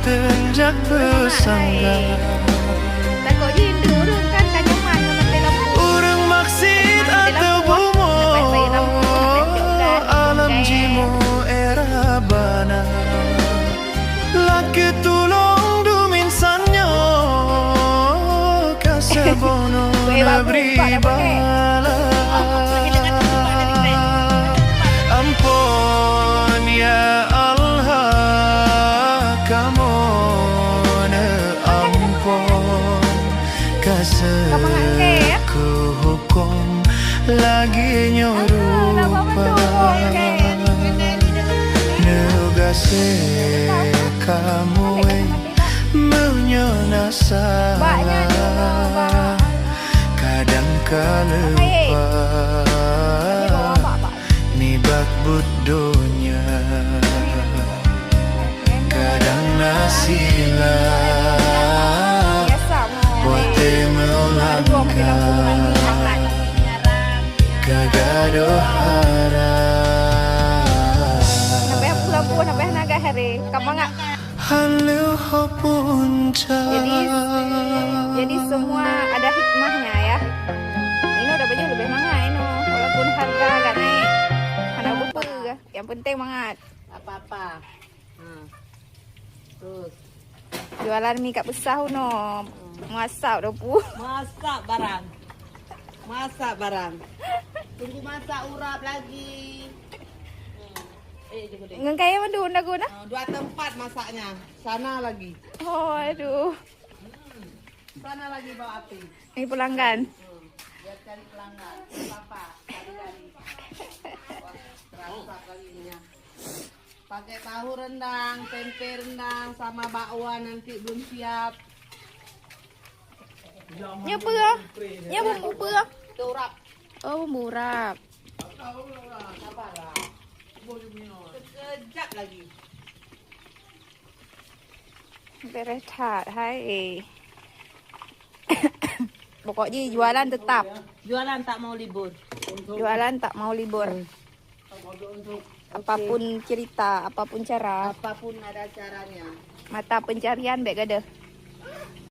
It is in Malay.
tenjak bersangga. Tak kau jindu urang kan nyaman mati lampu. Urang maksud atau bumo alam jimu era bana. Laki tulong dumin sanyo kasabono nabri bala. Ampun ya Allah kamu na ampun kaseku hukum lagi nyorupa negase kamu menyonasa kadang kalupa nibak budonya kadang nasila bote melangkah kagado harap Sampai lampu sampai naga hari. Kamu enggak. halu punca. Jadi semua ada hikmahnya ya. Ini udah baju lebih mahal ini, walaupun harga agak naik. Karena buku yang penting mangat. Apa-apa. Terus Jualan mie kat besar no. Masak dah pu. masak barang. Masak barang. Tunggu masak urap lagi. Jom deh. Ngan kaya mana unda guna? Dua tempat masaknya. Sana lagi. Oh aduh. Sana lagi bawa api. Ini pelanggan. Biar cari pelanggan. Apa? Cari-cari. Terasa kali ini ya. Pakai tahu rendang, tempe rendang, sama bakwan nanti belum siap. Nya apa lah? Nya bumbu apa lah? Itu urap. Oh bumbu urap. Sabarlah. Sekejap lagi. Beres tat hai. Pokoknya jualan tetap. Jualan tak mau libur. Jualan tak mau libur. Apapun cerita, apapun cara, Apapun ada caranya. mata pencarian baik ada.